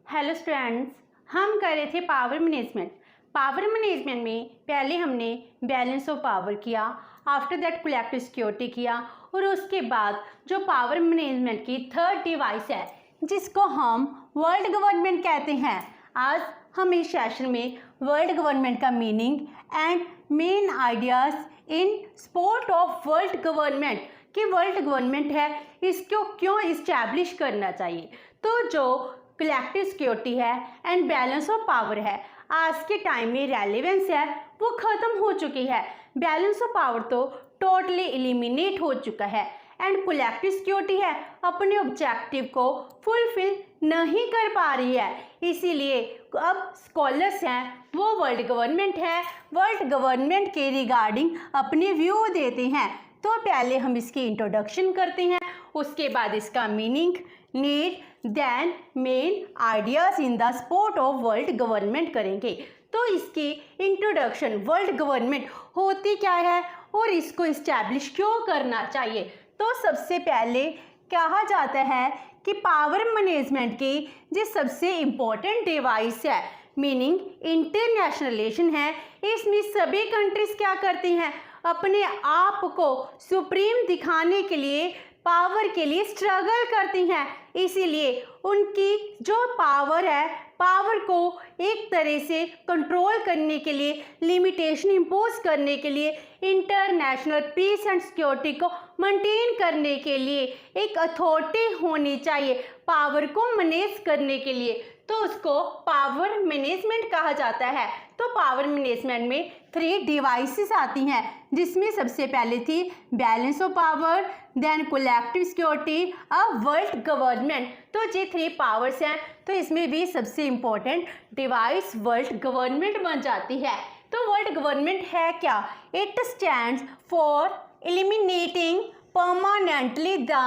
Hello students, हम कर रहे थे पावर मैनेजमेंट। पावर मैनेजमेंट में पहले हमने बैलेंस ऑफ पावर किया, आफ्टर दैट कलेक्टिव सिक्योरिटी किया और उसके बाद जो पावर मैनेजमेंट की थर्ड डिवाइस है जिसको हम वर्ल्ड गवर्नमेंट कहते हैं। आज हम इस सेशन में वर्ल्ड गवर्नमेंट का meaning and main ideas in support of world government कि वर्ल्ड गवर्नमेंट है इसको क्यों इस्टेब्लिश करना चाहिए। तो जो कलेक्टिव सिक्योरिटी है एंड बैलेंस ऑफ पावर है, आज के टाइम में रेलेवेंस है वो ख़त्म हो चुकी है। बैलेंस ऑफ पावर तो टोटली एलिमिनेट हो चुका है एंड कलेक्टिव सिक्योरिटी है अपने ऑब्जेक्टिव को फुलफिल नहीं कर पा रही है। इसीलिए अब स्कॉलर्स हैं वो वर्ल्ड गवर्नमेंट है, वर्ल्ड गवर्नमेंट के रिगार्डिंग अपने व्यू देते हैं। तो पहले हम इसकी इंट्रोडक्शन करते हैं, उसके बाद इसका meaning, need, then main ideas in the support of world government करेंगे। तो इसकी इंट्रोडक्शन, वर्ल्ड गवर्नमेंट होती क्या है और इसको इस्टेब्लिश क्यों करना चाहिए। तो सबसे पहले कहा जाता है कि पावर मैनेजमेंट की जो सबसे इम्पोर्टेंट डिवाइस है, मीनिंग इंटरनेशनल रिलेशन है, इसमें सभी कंट्रीज क्या करती हैं, अपने आप को सुप्रीम दिखाने के लिए, पावर के लिए स्ट्रगल करती हैं। इसीलिए उनकी जो पावर है, पावर को एक तरह से कंट्रोल करने के लिए, लिमिटेशन इम्पोज करने के लिए, इंटरनेशनल पीस एंड सिक्योरिटी को मेंटेन करने के लिए एक अथॉरिटी होनी चाहिए पावर को मैनेज करने के लिए। तो उसको पावर मैनेजमेंट कहा जाता है। तो पावर मैनेजमेंट में 3 डिवाइसेस आती हैं जिसमें सबसे पहले थी balance of power, then collective security, अब वर्ल्ड गवर्नमेंट। तो ये 3 पावर्स हैं, तो इसमें भी सबसे इम्पोर्टेंट डिवाइस वर्ल्ड गवर्नमेंट बन जाती है। तो वर्ल्ड गवर्नमेंट है क्या? It stands for eliminating permanently the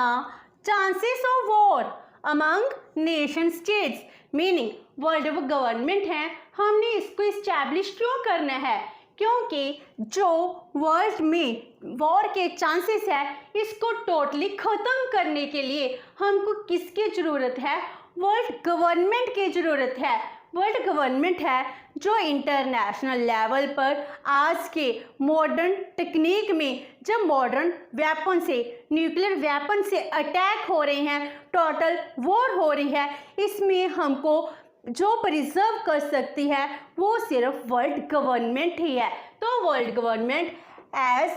chances of war among nation states. Meaning world government है, हमने इसको इस्टेब्लिश क्यों करना है? क्योंकि जो वर्ल्ड में वॉर के चांसेस है इसको टोटली ख़त्म करने के लिए हमको किसकी ज़रूरत है? वर्ल्ड गवर्नमेंट की ज़रूरत है। वर्ल्ड गवर्नमेंट है जो इंटरनेशनल लेवल पर आज के मॉडर्न टेक्निक में जब मॉडर्न वेपन से, न्यूक्लियर वेपन से अटैक हो रहे हैं, टोटल वॉर हो रही है, इसमें हमको जो प्रिजर्व कर सकती है वो सिर्फ वर्ल्ड गवर्नमेंट ही है। तो world government as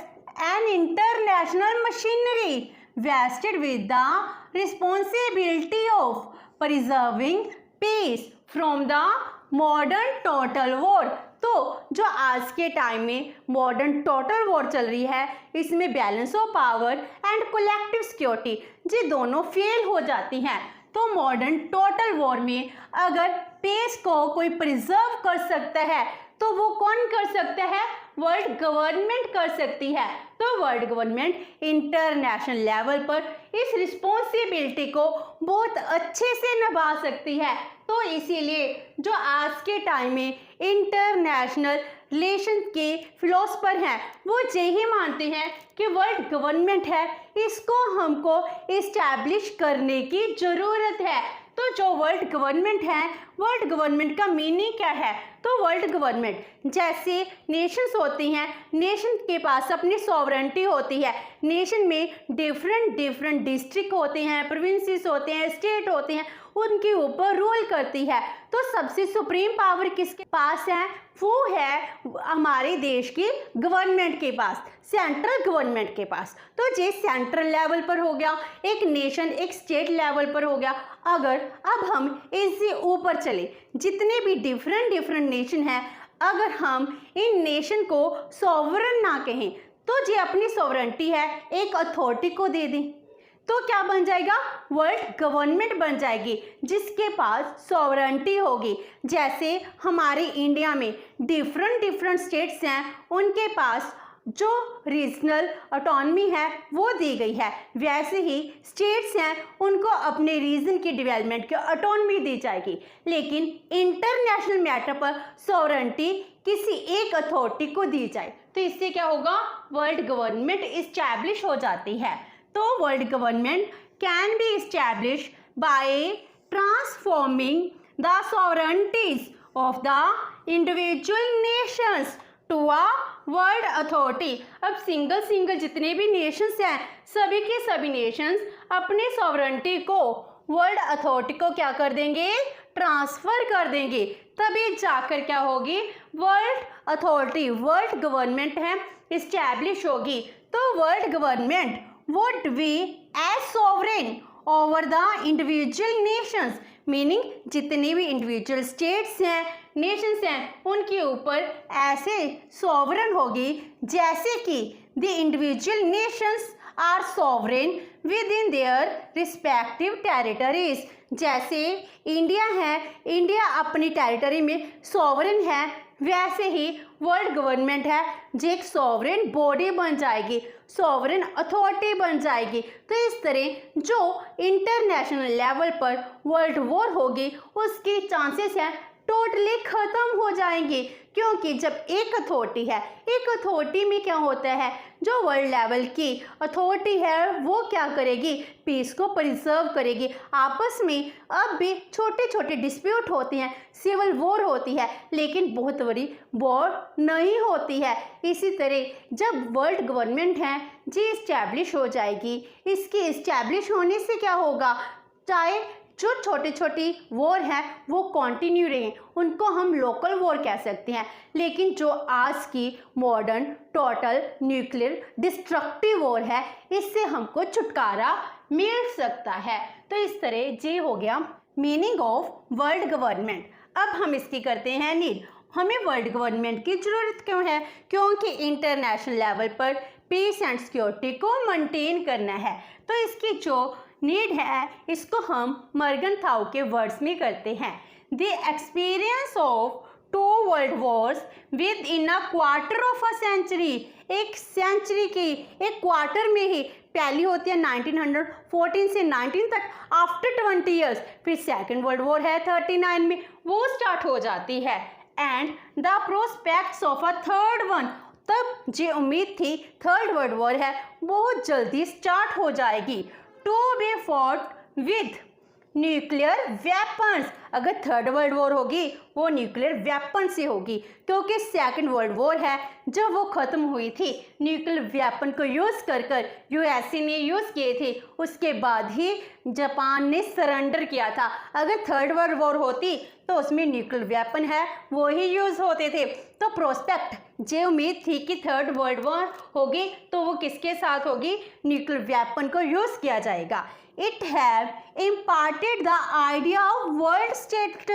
an international machinery vested with the responsibility of preserving peace from the modern total war. तो जो आज के टाइम में मॉडर्न टोटल वॉर चल रही है, इसमें balance of power and collective security ये दोनों फेल हो जाती हैं। तो मॉडर्न टोटल वॉर में अगर पीस को कोई प्रिजर्व कर सकता है तो वो कौन कर सकता है? वर्ल्ड गवर्नमेंट कर सकती है। तो वर्ल्ड गवर्नमेंट इंटरनेशनल लेवल पर इस रिस्पॉन्सिबिलिटी को बहुत अच्छे से निभा सकती है। तो इसीलिए जो आज के टाइम में इंटरनेशनल रिलेशन के फिलोसफर हैं वो यही मानते हैं कि वर्ल्ड गवर्नमेंट है इसको हमको इस्टेब्लिश करने की ज़रूरत है। तो जो वर्ल्ड गवर्नमेंट है, वर्ल्ड गवर्नमेंट का मीनिंग क्या है? तो वर्ल्ड गवर्नमेंट जैसे नेशंस होती हैं, नेशन के पास अपनी सॉवरेंटी होती है, नेशन में डिफरेंट डिस्ट्रिक्ट होते हैं, प्रोविंसेस होते हैं, स्टेट होते हैं, उनके ऊपर रूल करती है। तो सबसे सुप्रीम पावर किसके पास है? वो है हमारे देश की गवर्नमेंट के पास, सेंट्रल गवर्नमेंट के पास। तो ये सेंट्रल लेवल पर हो गया, एक नेशन एक स्टेट लेवल पर हो गया। अगर अब हम इससे ऊपर चले, जितने भी डिफरेंट नेशन हैं, अगर हम इन नेशन को सॉवरन ना कहें तो ये अपनी सॉवरेंटी है एक अथॉरिटी को दे दें तो क्या बन जाएगा? वर्ल्ड गवर्नमेंट बन जाएगी जिसके पास सॉवरेंटी होगी। जैसे हमारे इंडिया में डिफरेंट स्टेट्स हैं, उनके पास जो रीजनल ऑटोनॉमी है वो दी गई है, वैसे ही स्टेट्स हैं उनको अपने रीजन की डेवलपमेंट की ऑटोनॉमी दी जाएगी। लेकिन इंटरनेशनल मैटर पर सॉवरेंटी किसी एक अथॉरिटी को दी जाए तो इससे क्या होगा? वर्ल्ड गवर्नमेंट इस्टेब्लिश हो जाती है। तो world government can be establish by transforming the sovereignties of the individual nations to a world authority. अब सिंगल जितने भी नेशंस हैं, सभी के सभी नेशंस अपने सॉवरेंटी को वर्ल्ड अथॉरिटी को क्या कर देंगे, ट्रांसफर कर देंगे। तभी जाकर क्या होगी, वर्ल्ड अथॉरिटी, वर्ल्ड गवर्नमेंट है इस्टेब्लिश होगी। तो world government would be as sovereign over the individual nations, meaning जितने भी इंडिविजुअल स्टेट्स हैं, नेशंस हैं, उनके ऊपर ऐसे सॉवरन होगी जैसे कि the individual nations are sovereign within their respective territories. जैसे इंडिया है, इंडिया अपनी टेरिटरी में सॉवरेन है, वैसे ही वर्ल्ड गवर्नमेंट है जो एक सॉवरेन बॉडी बन जाएगी, सॉवरेन अथॉरिटी बन जाएगी। तो इस तरह जो इंटरनेशनल लेवल पर वर्ल्ड वॉर होगी उसके चांसेस हैं टोटली ख़त्म हो जाएंगे, क्योंकि जब एक अथॉरिटी है, एक अथॉरिटी में क्या होता है, जो वर्ल्ड लेवल की अथॉरिटी है वो क्या करेगी, पीस को प्रिजर्व करेगी। आपस में अब भी छोटे छोटे डिस्प्यूट होते हैं, सिविल वॉर होती है, लेकिन बहुत बड़ी वॉर नहीं होती है। इसी तरह जब वर्ल्ड गवर्नमेंट है जी इस्टेब्लिश हो जाएगी, इसकी इस्टेब्लिश होने से क्या होगा, चाहे जो छोटी छोटी वॉर है वो कंटिन्यू रहे, उनको हम लोकल वॉर कह सकते हैं, लेकिन जो आज की modern total nuclear destructive war है इससे हमको छुटकारा मिल सकता है। तो इस तरह ये हो गया मीनिंग ऑफ वर्ल्ड गवर्नमेंट। अब हम इसकी करते हैं नीड। हमें वर्ल्ड गवर्नमेंट की ज़रूरत क्यों है, क्योंकि इंटरनेशनल लेवल पर पीस एंड सिक्योरिटी को मेंटेन करना है। तो इसकी जो नीड है इसको हम मर्गनथाउ के वर्ड्स में करते हैं। The experience of 2 world wars within a quarter of a century, एक सेंचुरी की एक क्वार्टर में ही, पहली होती है 1914 से 19 तक, आफ्टर 20 ईयर्स फिर सेकेंड वर्ल्ड वॉर है 39 में, वो स्टार्ट हो जाती है। And the prospects of a third one, तब जो उम्मीद थी थर्ड वर्ल्ड वॉर है बहुत जल्दी स्टार्ट हो जाएगी। To be fought with nuclear weapons, अगर थर्ड वर्ल्ड वॉर होगी वो न्यूक्लियर वेपन से होगी, क्योंकि सेकंड वर्ल्ड वॉर है जब वो ख़त्म हुई थी न्यूक्लियर वेपन को यूज़ कर यूएसए ने यूज़ किए थे, उसके बाद ही जापान ने सरेंडर किया था। अगर थर्ड वर्ल्ड वॉर होती तो उसमें न्यूक्लियर वेपन है वो ही यूज़ होते थे। तो प्रोस्पेक्ट जो उम्मीद थी कि थर्ड वर्ल्ड वॉर होगी तो वो किसके साथ होगी, न्यूक्लियर वेपन को यूज़ किया जाएगा। It have imparted the idea of world state,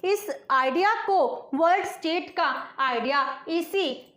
इस आइडिया को, वर्ल्ड स्टेट का आइडिया इसी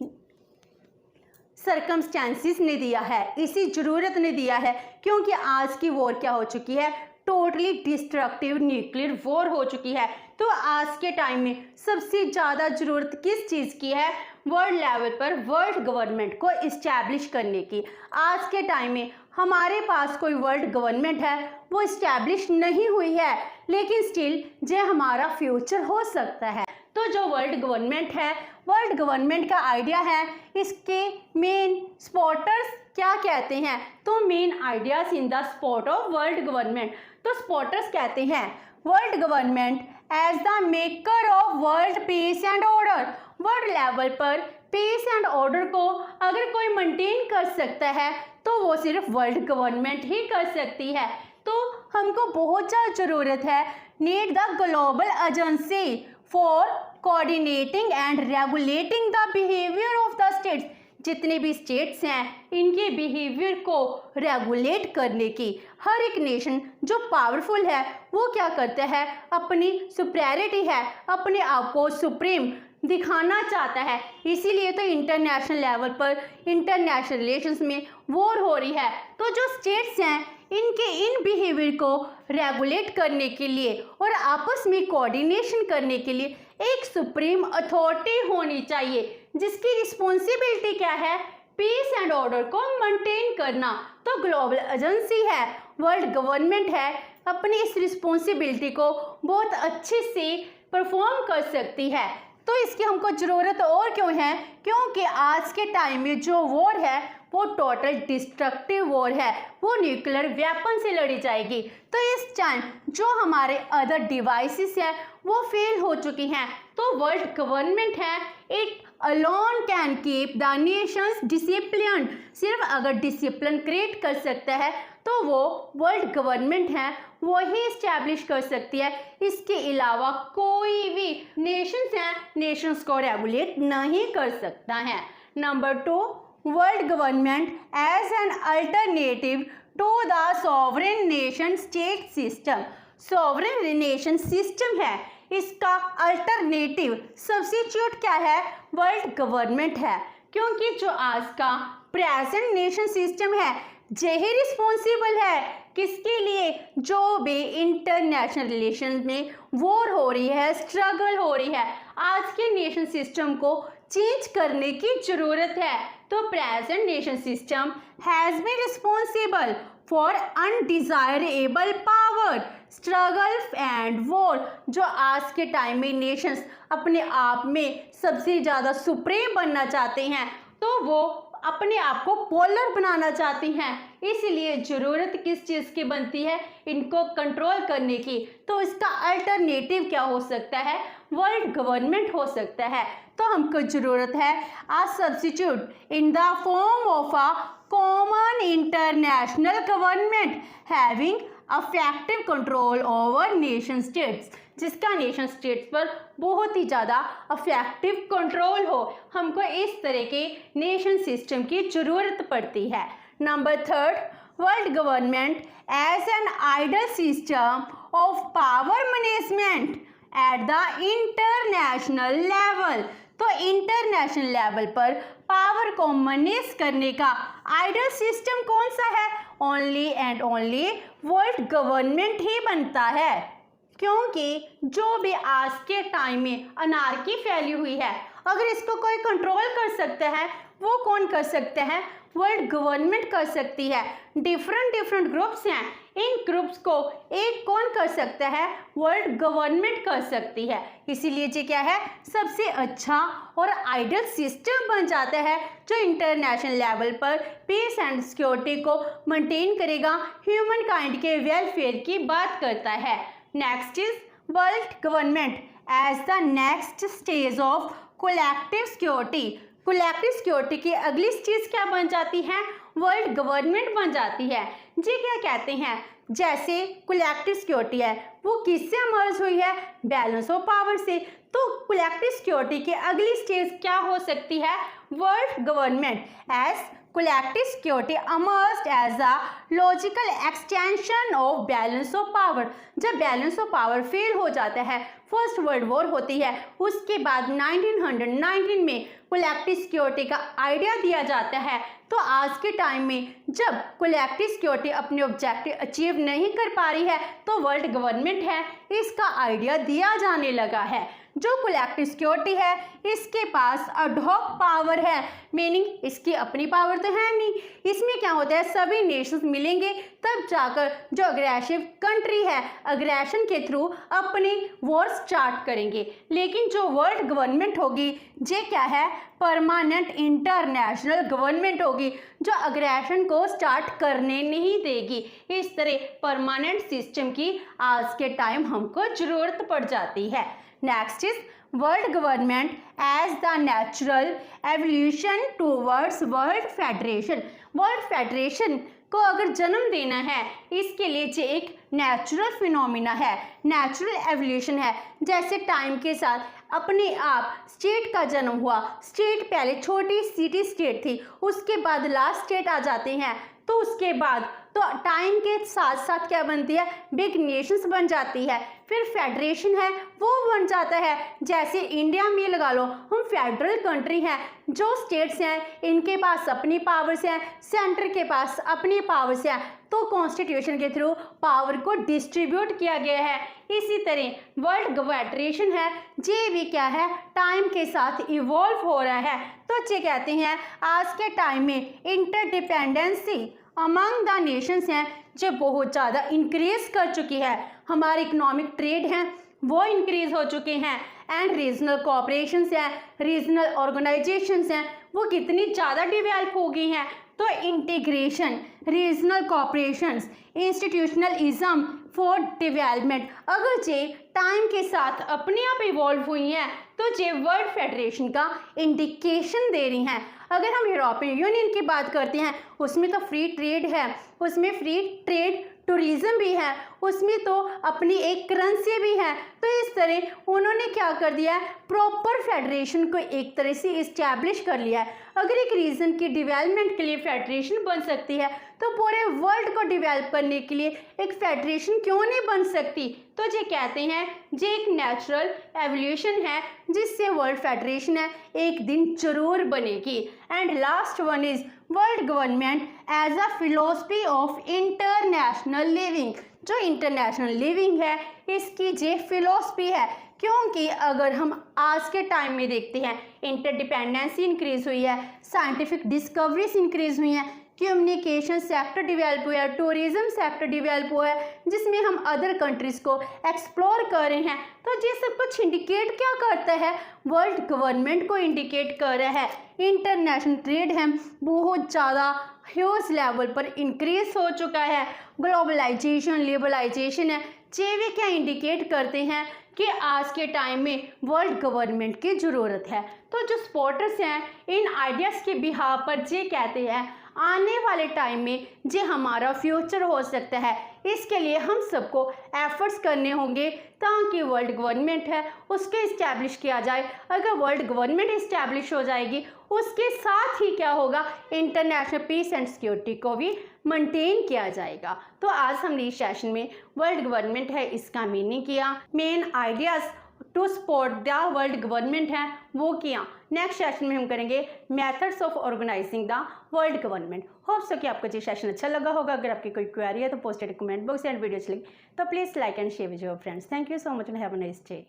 सर्कमस्टेंसेस ने दिया है, इसी ज़रूरत ने दिया है, क्योंकि आज की वॉर क्या हो चुकी है, टोटली डिस्ट्रक्टिव न्यूक्लियर वॉर हो चुकी है। तो आज के टाइम में सबसे ज़्यादा ज़रूरत किस चीज़ की है, वर्ल्ड लेवल पर वर्ल्ड गवर्नमेंट को इस्टेब्लिश करने की। आज के टाइम में हमारे पास कोई वर्ल्ड गवर्नमेंट है वो इस्टेब्लिश नहीं हुई है, लेकिन स्टिल जो हमारा फ्यूचर हो सकता है। तो जो वर्ल्ड गवर्नमेंट है, वर्ल्ड गवर्नमेंट का आइडिया है, इसके मेन सपोर्टर्स क्या कहते हैं, तो main ideas in the support of world government. तो सपोर्टर्स कहते हैं world government as the maker of world peace and order, world level पर पीस एंड ऑर्डर को अगर कोई मेंटेन कर सकता है तो वो सिर्फ वर्ल्ड गवर्नमेंट ही कर सकती है। तो हमको बहुत ज़्यादा ज़रूरत है, need the global agency for coordinating and regulating the behaviour of the states, जितने भी स्टेट्स हैं इनके बिहेवियर को रेगुलेट करने की। हर एक नेशन जो पावरफुल है वो क्या करता है, अपनी सुपीरियरिटी है, अपने आप को सुप्रीम दिखाना चाहता है, इसीलिए तो इंटरनेशनल लेवल पर इंटरनेशनल रिलेशंस में वॉर हो रही है। तो जो स्टेट्स हैं इनके इन बिहेवियर को रेगुलेट करने के लिए और आपस में कोऑर्डिनेशन करने के लिए एक सुप्रीम अथॉरिटी होनी चाहिए, जिसकी रिस्पॉन्सिबिलिटी क्या है, पीस एंड ऑर्डर को मेंटेन करना। तो ग्लोबल एजेंसी है, वर्ल्ड गवर्नमेंट है, अपनी इस रिस्पॉन्सिबिलिटी को बहुत अच्छे से परफॉर्म कर सकती है। तो इसकी हमको ज़रूरत और क्यों है, क्योंकि आज के टाइम में जो वॉर है वो टोटल डिस्ट्रक्टिव वॉर है, वो न्यूक्लियर वेपन से लड़ी जाएगी। तो इस टाइम जो हमारे अदर डिवाइसेस हैं वो फेल हो चुकी हैं, तो वर्ल्ड गवर्नमेंट है it alone can keep the Nations discipline. सिर्फ अगर डिसिप्लिन क्रिएट कर सकता है तो वो वर्ल्ड गवर्नमेंट है वही इस्टेब्लिश कर सकती है। इसके अलावा कोई भी नेशंस हैं नेशंस को रेगुलेट नहीं कर सकता है। Number 2, world government as an alternative to the sovereign nation state system. Sovereign nation system है, इसका अल्टरनेटिव सब्स्टिट्यूट क्या है, वर्ल्ड गवर्नमेंट है। क्योंकि जो आज का प्रेजेंट नेशन सिस्टम है यही रिस्पॉन्सिबल है किसके लिए, जो भी इंटरनेशनल रिलेशन में वॉर हो रही है, स्ट्रगल हो रही है, आज के नेशन सिस्टम को चेंज करने की जरूरत है। तो present nation system has been responsible for undesirable power struggle and war. जो आज के टाइम में नेशंस अपने आप में सबसे ज़्यादा सुप्रीम बनना चाहते हैं, तो वो अपने आप को पोलर बनाना चाहती हैं, इसलिए ज़रूरत किस चीज़ की बनती है, इनको कंट्रोल करने की। तो इसका अल्टरनेटिव क्या हो सकता है, वर्ल्ड गवर्नमेंट हो सकता है। तो हमको ज़रूरत है a substitute in the form of a common international government having effective control over nation states, जिसका नेशन स्टेट्स पर बहुत ही ज़्यादा अफेक्टिव कंट्रोल हो। हमको इस तरह के नेशन सिस्टम की ज़रूरत पड़ती है। Number 3, world government as an ideal system of power management at the international level. तो इंटरनेशनल लेवल पर पावर को मैनेज करने का आइडल सिस्टम कौन सा है, only and only world government ही बनता है। क्योंकि जो भी आज के टाइम में अनार्की फैली हुई है, अगर इसको कोई कंट्रोल कर सकता है वो कौन कर सकते हैं, वर्ल्ड गवर्नमेंट कर सकती है। डिफरेंट ग्रुप्स हैं, इन ग्रुप्स को एक कौन कर सकता है, वर्ल्ड गवर्नमेंट कर सकती है। इसीलिए ये क्या है, सबसे अच्छा और आइडल सिस्टम बन जाता है जो इंटरनेशनल लेवल पर पीस एंड सिक्योरिटी को मेंटेन करेगा, ह्यूमन काइंड के वेलफेयर की बात करता है। Next is world government as the next stage of collective security. Collective security की अगली चीज क्या बन जाती है, वर्ल्ड गवर्नमेंट बन जाती है। जी क्या कहते हैं, जैसे कलेक्टिव सिक्योरिटी है वो किससे इमर्ज हुई है, बैलेंस ऑफ पावर से। तो कलेक्टिव सिक्योरिटी की अगली स्टेज क्या हो सकती है, world government as collective security emerged as a logical extension of balance of power। जब बैलेंस ऑफ पावर फेल हो जाता है, फर्स्ट वर्ल्ड वॉर होती है, उसके बाद 1919 में कलेक्टिव सिक्योरिटी का आइडिया दिया जाता है। तो आज के टाइम में जब कलेक्टिव सिक्योरिटी अपने ऑब्जेक्टिव अचीव नहीं कर पा रही है, तो वर्ल्ड गवर्नमेंट है इसका आइडिया दिया जाने लगा है। जो कलेक्टिव सिक्योरिटी है इसके पास अडॉक पावर है, मीनिंग इसकी अपनी पावर तो है नहीं। इसमें क्या होता है, सभी नेशंस मिलेंगे तब जाकर जो अग्रेसिव कंट्री है अग्रेशन के थ्रू अपनी वॉर स्टार्ट करेंगे। लेकिन जो वर्ल्ड गवर्नमेंट होगी ये क्या है, परमानेंट इंटरनेशनल गवर्नमेंट होगी जो अग्रेशन को स्टार्ट करने नहीं देगी। इस तरह परमानेंट सिस्टम की आज के टाइम हमको ज़रूरत पड़ जाती है। Next is world government as the natural evolution towards world federation. World federation को अगर जन्म देना है इसके लिए ये एक नेचुरल फिनोमिना है, नेचुरल एवोल्यूशन है। जैसे टाइम के साथ अपने आप स्टेट का जन्म हुआ, स्टेट पहले छोटी सिटी स्टेट थी, उसके बाद लास्ट स्टेट आ जाते हैं, तो उसके बाद तो टाइम के साथ साथ क्या बनती है, बिग नेशंस बन जाती है, फिर फेडरेशन है वो बन जाता है। जैसे इंडिया में लगा लो, हम फेडरल कंट्री हैं, जो स्टेट्स हैं इनके पास अपनी पावर्स हैं, सेंटर के पास अपनी पावर्स हैं, तो कॉन्स्टिट्यूशन के थ्रू पावर को डिस्ट्रीब्यूट किया गया है। इसी तरह वर्ल्ड फेडरेशन है, ये भी क्या है, टाइम के साथ इवॉल्व हो रहा है। तो ये कहते हैं आज के टाइम में इंटरडिपेंडेंसी अमंग द नेशंस हैं जो बहुत ज़्यादा इंक्रीज कर चुकी है। हमारे इकोनॉमिक ट्रेड हैं वो इंक्रीज हो चुके हैं, एंड रीजनल कोऑपरेशंस हैं, रीजनल ऑर्गेनाइजेशंस हैं, वो कितनी ज़्यादा डेवलप हो गई हैं। तो integration, regional cooperations, institutionalism for development अगर जे टाइम के साथ अपने आप इवॉल्व हुई हैं तो जे वर्ल्ड फेडरेशन का इंडिकेशन दे रही हैं। अगर हम यूरोपियन यूनियन की बात करते हैं उसमें तो फ्री ट्रेड है, उसमें फ्री ट्रेड टूरिज्म भी है, उसमें तो अपनी एक करेंसी भी है। तो इस तरह उन्होंने क्या कर दिया है, प्रॉपर फेडरेशन को एक तरह से इस्टेब्लिश कर लिया है। अगर एक रीजन की डेवलपमेंट के लिए फेडरेशन बन सकती है तो पूरे वर्ल्ड को डेवलप करने के लिए एक फेडरेशन क्यों नहीं बन सकती। तो ये कहते हैं ये एक नेचुरल एवोल्यूशन है जिससे वर्ल्ड फेडरेशन है एक दिन जरूर बनेगी। And last one is world government as a philosophy of international living. जो इंटरनेशनल लिविंग है इसकी जे फिलोसफी है, क्योंकि अगर हम आज के टाइम में देखते हैं इंटरडिपेंडेंसी इंक्रीज हुई है, साइंटिफिक डिस्कवरीज इंक्रीज हुई हैं, कम्युनिकेशन सेक्टर डेवलप हुआ है, टूरिज्म सेक्टर डेवलप हुआ है जिसमें हम अदर कंट्रीज़ को एक्सप्लोर कर रहे हैं। तो ये सब कुछ इंडिकेट क्या करता है, वर्ल्ड गवर्नमेंट को इंडिकेट कर रहा है। इंटरनेशनल ट्रेड है बहुत ज़्यादा ह्यूज लेवल पर इंक्रीज हो चुका है, ग्लोबलाइजेशन, लिबरलाइजेशन है, ये भी क्या इंडिकेट करते हैं कि आज के टाइम में वर्ल्ड गवर्नमेंट की ज़रूरत है। तो जो सपोर्टर्स हैं इन आइडियाज़ के बिहाव पर ये कहते हैं आने वाले टाइम में जे हमारा फ्यूचर हो सकता है, इसके लिए हम सबको एफर्ट्स करने होंगे ताकि वर्ल्ड गवर्नमेंट है उसके इस्टेब्लिश किया जाए। अगर वर्ल्ड गवर्नमेंट इस्टेब्लिश हो जाएगी उसके साथ ही क्या होगा, इंटरनेशनल पीस एंड सिक्योरिटी को भी मेंटेन किया जाएगा। तो आज हमने इस सेशन में वर्ल्ड गवर्नमेंट है इसका मीनिंग किया, main ideas to support the world government है वो किया। नेक्स्ट सेशन में हम करेंगे methods of organising the world government. Hope so कि आपको ये सेशन अच्छा लगा होगा। अगर आपकी कोई क्वेरी है तो post it comment box and videos link, तो please like and share with your friends. Thank you so much and have a nice day.